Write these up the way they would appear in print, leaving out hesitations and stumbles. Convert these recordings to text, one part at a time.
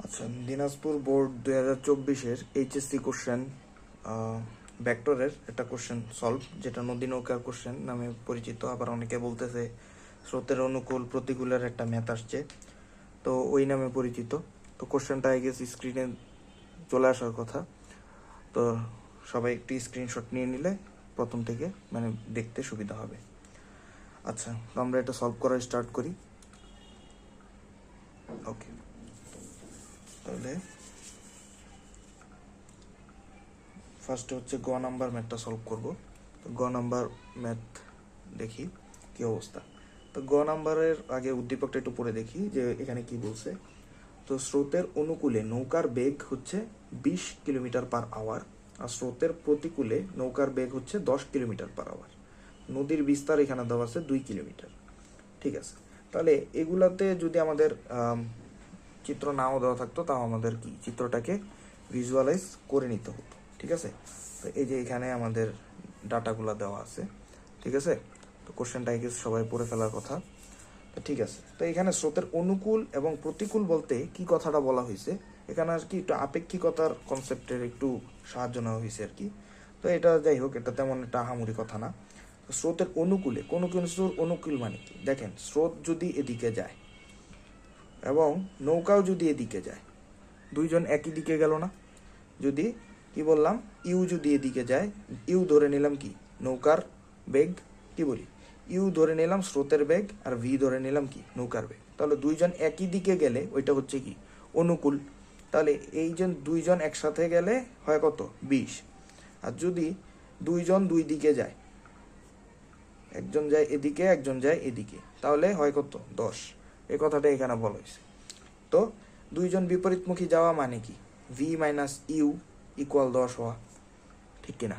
আচ্ছা, Dinajpur board 2024-এর HSC question ভেক্টরের একটা কোশ্চেন সলভ, যেটা নদী নৌকার কোশ্চেন নামে পরিচিত। আবার অনেকে বলতেছে স্রোতের অনুকূল প্রতিকূলের একটা ম্যাথ আসছে, তো ওই নামে পরিচিত। তো কোশ্চেনটা আই গেস স্ক্রিনে চলে আসার কথা। তো সবাই একটি স্ক্রিনশট নিয়ে নিলে প্রথম থেকে মানে দেখতে সুবিধা হবে। আচ্ছা, তো আমরা এটা সলভ করা স্টার্ট করি। ওকে, তাহলে ফার্স্টে হচ্ছে গ নাম্বার ম্যাথটা সলভ করব। তো গ নাম্বার ম্যাথ দেখি কি অবস্থা। তো গ নাম্বারের আগে উদ্দীপকটা একটু পড়ে দেখি যে এখানে কি বলছে। তো স্রোতের অনুকূলে নৌকার বেগ হচ্ছে 20 কিলোমিটার পার আওয়ার, আর স্রোতের প্রতিকূলে নৌকার বেগ হচ্ছে 10 কিলোমিটার পার আওয়ার। নদীর বিস্তার এখানে দেওয়া আছে 2 কিলোমিটার। ঠিক আছে, তাহলে এগুলাতে যদি আমাদের চিত্র নাও দেওয়া থাকতো, তাও আমাদের কি চিত্রটাকে ভিজুয়ালাইজ করে নিতে হতো। ঠিক আছে, তো এই যে এখানে আমাদের ডাটাগুলো দেওয়া আছে। ঠিক আছে, তো কোশ্চেনটা আই গেস সবাই পড়ে ফেলার কথা। তো ঠিক আছে, তো এখানে স্রোতের অনুকূল এবং প্রতিকূল বলতে কি কথাটা বলা হয়েছে, এখানে আর কি একটু আপেক্ষিকতার কনসেপ্টের একটু সাহায্য নেওয়া হয়েছে আর কি। তো এটা যাই হোক, এটা তেমন একটা আহামরি কথা না। স্রোতের অনুকূলে কোনো কিছুর অনুকূল মানে কি, দেখেন স্রোত যদি এদিকে যায় এবং নৌকাও যদি এদিকে যায়, দুইজন একই দিকে গেল না? যদি কি বললাম, ইউ যদি এদিকে যায়, ইউ ধরে নিলাম কি নৌকার বেগ, কি বলি ইউ ধরে নিলাম স্রোতের বেগ, আর ভি ধরে নিলাম কি নৌকার বেগ। তাহলে দুইজন একই দিকে গেলে ওইটা হচ্ছে কি অনুকূল। তাহলে এই যে দুইজন একসাথে গেলে হয় কত 20। আর যদি দুইজন দুই দিকে যায়, একজন যায় এদিকে একজন যায় এদিকে, তাহলে হয় কত 10। এই কথাটা এখানে বলা হয়েছে। তো দুইজন বিপরীতমুখী যাওয়া মানে কি ভি মাইনাস ইউ ইকুয়াল 10 হওয়া, ঠিক কিনা?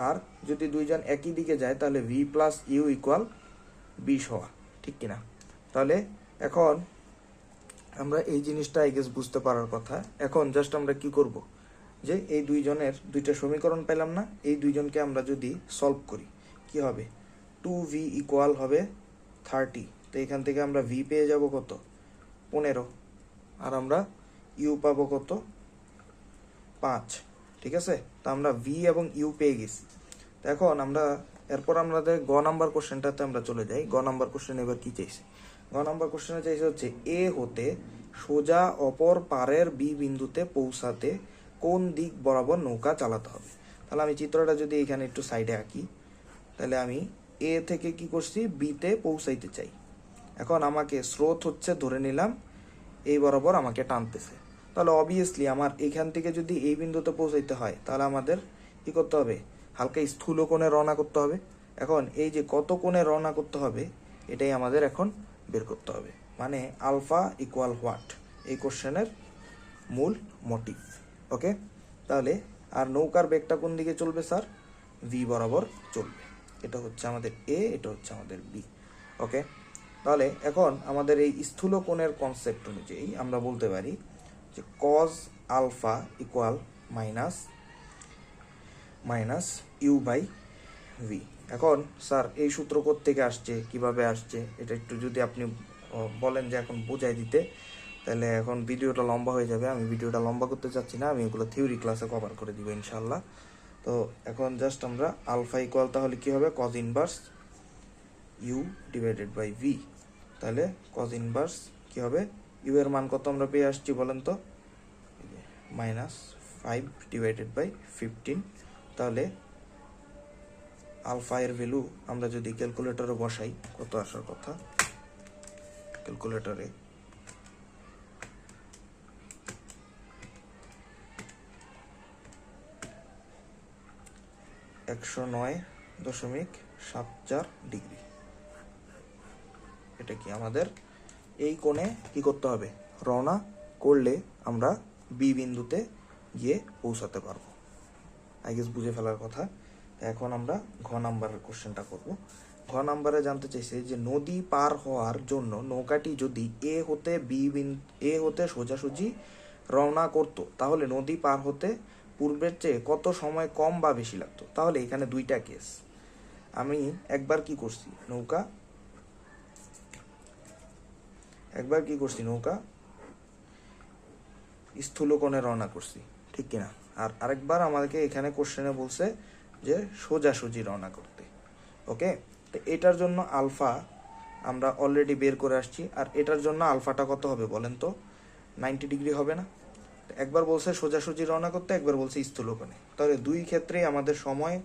আর যদি দুইজন একই দিকে যায় তাহলে ভি প্লাস ইউ ইকুয়াল 20 হওয়া, ঠিক কিনা? তাহলে এখন আমরা এই জিনিসটা আই গেস বুঝতে পারার কথা। এখন জাস্ট আমরা কি করব, যে এই দুইজনের দুইটা সমীকরণ পেলাম না, এই দুইজনকে আমরা যদি সলভ করি কি হবে, 2v ইকুয়াল হবে 30। তো এখান থেকে আমরা ভি পেয়ে যাব কত 15, আর আমরা ইউ পাবো কত 5। ঠিক আছে, তো আমরা ভি এবং ইউ পেয়ে গেছি। তো এখন আমরা এরপর আমাদের গ নাম্বার কোশ্চেনটাতে আমরা চলে যাই। গ নাম্বার কোশ্চেন এবার কি চাইছে, গ নাম্বার কোশ্চেনে চাইছে হচ্ছে এ হতে সোজা অপর পারের বি বিন্দুতে পৌঁছাতে কোন দিক বরাবর নৌকা চালাতে হবে। তাহলে আমি চিত্রটা যদি এখানে একটু সাইডে আঁকি, তাহলে আমি এ থেকে কি করছি বিতে পৌঁছাইতে চাই। এখন আমাকে স্রোত হচ্ছে ধরে নিলাম এই বরাবর আমাকে টানতেছে। তাহলে অবভিয়াসলি আমার এখান থেকে যদি এই বিন্দুতে পৌঁছাইতে হয়, তাহলে আমাদের কি করতে হবে, হালকা স্থূল কোণে রওনা করতে হবে। এখন এই যে কত কোণে রওনা করতে হবে, এটাই আমাদের এখন বের করতে হবে। মানে আলফা ইকুয়াল হোয়াট, এই কোশ্চেনের মূল মোটিভ। ওকে, তাহলে আর নৌকার বেগটা কোন দিকে চলবে স্যার, ভি বরাবর চলবে। এটা হচ্ছে আমাদের এ, এটা হচ্ছে আমাদের বি। ওকে, তাহলে এখন আমাদের এই স্থূল কোণের কনসেপ্ট অনুযায়ী আমরা বলতে পারি যে cos alpha equal minus minus u by v. এখন স্যার এই সূত্র থেকে আসছে, কিভাবে আসছে, এটা একটু যদি আপনি বলেন যে এখন বোঝাই দিতে, তাহলে এখন ভিডিওটা লম্বা হয়ে যাবে। আমি ভিডিওটা লম্বা করতে চাচ্ছি না, আমি এগুলো থিওরি ক্লাসে কভার করে দিব ইনশাল্লাহ। তো এখন জাস্ট আমরা আলফা ইকুয়াল তাহলে কি হবে cos inverse u divided by v. তাহলে কজ ইনভার্স কি হবে, ইউ এর মান কত আমরা পেয়ে আসছি বলেন তো, -5 ডিভাইডেড বাই 15। তাহলে আলফা এর ভ্যালু আমরা যদি ক্যালকুলেটরে বসাই কত আসার কথা, ক্যালকুলেটরে 109.74 ডিগ্রি। এটা কি আমাদের এই কোণে কি করতে হবে, রওনা করলে আমরা বি বিন্দুতে গিয়ে পৌঁছাতে পারবো। আই গেস বুঝে ফেলার কথা। এখন আমরা ঘ নাম্বারের কোশ্চেনটা করব। ঘ নাম্বারে জানতে চাইছে যে নদী পার হওয়ার জন্য নৌকাটি যদি এ হতে সোজাসুজি রওনা করতো, তাহলে নদী পার হতে পূর্বের চেয়ে কত সময় কম বা বেশি লাগতো। তাহলে এখানে দুইটা কেস, আমি একবার কি করছি নৌকা স্থূলকোণে রওনা করছি, ঠিক কিনা? আর আরেকবার আমাদেরকে এখানে কোশ্চেনে বলছে যে সোজাসুজি রওনা করতে। ওকে, তো এটার জন্য আলফা আমরা অলরেডি বের করে আসছি, আর এটার জন্য আলফাটা কত হবে বলেন তো? 90 ডিগ্রি হবে না? একবার বলছে সোজাসুজি রওনা করতে, একবার বলছে স্থূলকোণে। তাহলে দুই ক্ষেত্রেই আমাদের সময়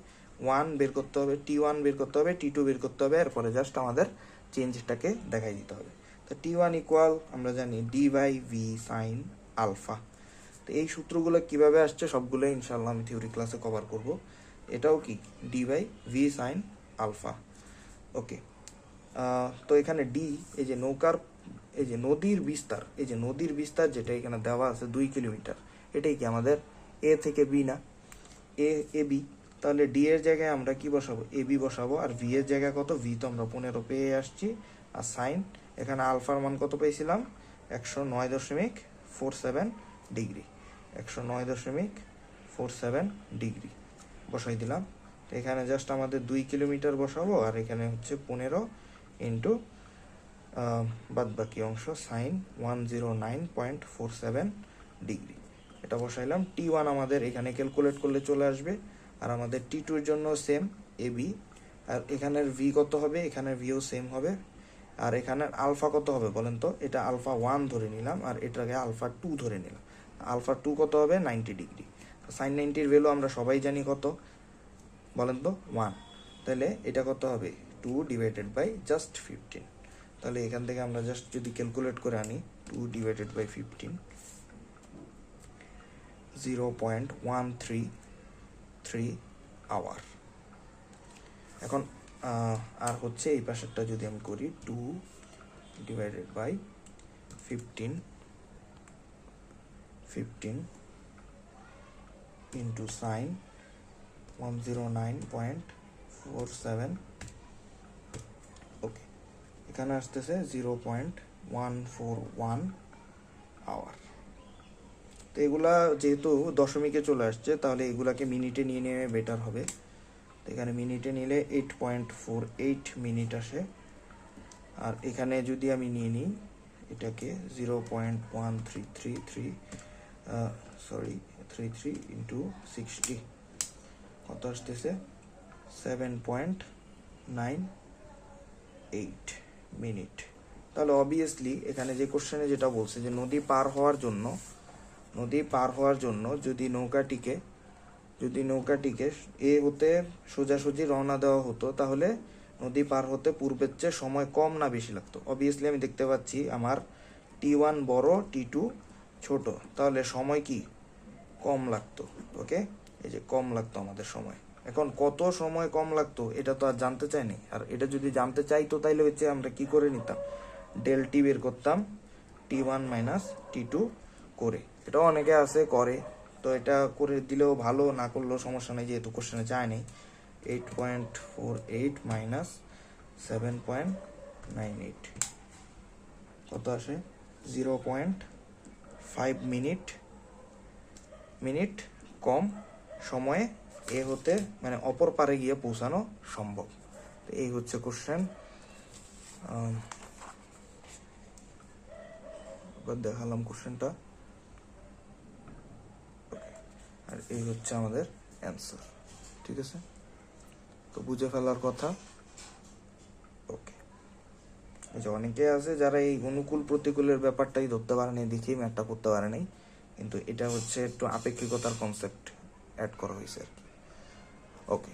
1 বের করতে হবে, T1 বের করতে হবে, T2 বের করতে হবে, এরপরে জাস্ট আমাদের চেঞ্জটাকে দেখাই দিতে হবে। তো T1 ইকুয়াল আমরা জানি d/v সাইন আলফা। তো এই সূত্রগুলো কিভাবে আসছে সবগুলো ইনশাআল্লাহ আমি থিওরি ক্লাসে কভার করব। এটাও কি d/v সাইন আলফা। ওকে, তো এখানে ডি, এই যে নৌকার, এই যে নদীর বিস্তার, এই যে নদীর বিস্তার যেটা এখানে দেওয়া আছে 2 কিলোমিটার, এটাই কি আমাদের এ থেকে বি না? A B. তাহলে ডি এর জায়গায় আমরা কি বসাবো? এ বি বসাবো। আর ভি এর জায়গায় কত? ভি তো আমরা 15 পেয়ে আসছি। আর সাইন, এখানে আলফার মান কত পেয়েছিলাম? 109.47 ডিগ্রি। 109.47 ডিগ্রি বসাই দিলাম। তো এখানে জাস্ট আমাদের 2 কিলোমিটার বসাবো, আর এখানে হচ্ছে 15 ইন্টু বাদ বাকি অংশ সাইন 109.47 ডিগ্রি, এটা বসাইলাম। T1 আমাদের এখানে ক্যালকুলেট করলে চলে আসবে। আর আমাদের T2 এর জন্য সেম এ বি। আর এখানের ভি কত হবে? এখানের ভিও সেম হবে। আর এখানের আলফা কত হবে বলেন তো? এটা আলফা 1 ধরে নিলাম, আর এটাকে আলফা 2 ধরে নিলাম। আলফা 2 কত হবে? 90 ডিগ্রি। সাইন 90-র ভ্যালু আমরা সবাই জানি কত বলেন তো? 1। তাহলে এটা কত হবে? 2 ডিভাইডেড বাই জাস্ট 15। তাহলে এখান থেকে আমরা জাস্ট যদি ক্যালকুলেট করে আনি, 2 ডিভাইডেড বাই 15, 0.133 আওয়ার। এখন আর হচ্ছে এই পাশেরটা যদি আমি করি, 2 ডিভাইডেড বাই 15 ইন্টু সাইন 109.47। ওকে, এখানে আসতেছে 0.141 আওয়ার। তো এগুলা যেহেতু দশমিকে চলে আসছে, তাহলে এগুলাকে মিনিটে নিয়ে নেওয়া বেটার হবে। তো এখানে মিনিটে নিলে 8.48 মিনিট আসে। আর এখানে যদি আমি নিয়ে নিই এটাকে 0.1333 ইন্টু 60, কত আসতেছে? 7.98 মিনিট। তাহলে অবভিয়াসলি এখানে যে কোশ্চেনে যেটা বলছে যে নদী পার হওয়ার জন্য যদি নৌকাটিকে এ হতে সোজাসুজি রওনা দেওয়া হতো, তাহলে নদী পার হতে পূর্বের চেয়ে সময় কম না বেশি লাগতো? অবভিয়াসলি আমি দেখতে পাচ্ছি আমার T1 বড়, T2 ছোট, তাহলে সময় কি কম লাগতো। ওকে, এই যে কম লাগতো আমাদের সময়। এখন কত সময় কম লাগতো এটা তো আর জানতে চাইনি। আর এটা যদি জানতে চাইতো তাইলে হচ্ছে আমরা কি করে নিতাম? ডেল টি বের করতাম, T1 মাইনাস T2 করে। এটাও অনেকে আছে করে, তো এটা করে দিলেও ভালো, না করলেও সমস্যা নেই, যেহেতু কোশ্চেনে চায় নেই। 8.48 মাইনাস 7.98 কত আসে? 0.5 মিনিট কম সময়ে এ হতে মানে অপর পারে গিয়ে পৌঁছানো সম্ভব। তো এই হচ্ছে কোশ্চেন। এবার দেখালাম কোশ্চেনটা, আর এই হচ্ছে আমাদের অ্যান্সার। ঠিক আছে, তো বুঝে ফেলার কথা। ওকে, এই যে অনেকে আছে যারা এই অনুকূল প্রতিকূলের ব্যাপারটাই ধরতে পারে নাই, দেখেই ম্যাথটা করতে পারে নাই, কিন্তু এটা হচ্ছে একটু আপেক্ষিকতার কনসেপ্ট অ্যাড করা হয়েছে আর কি। ওকে।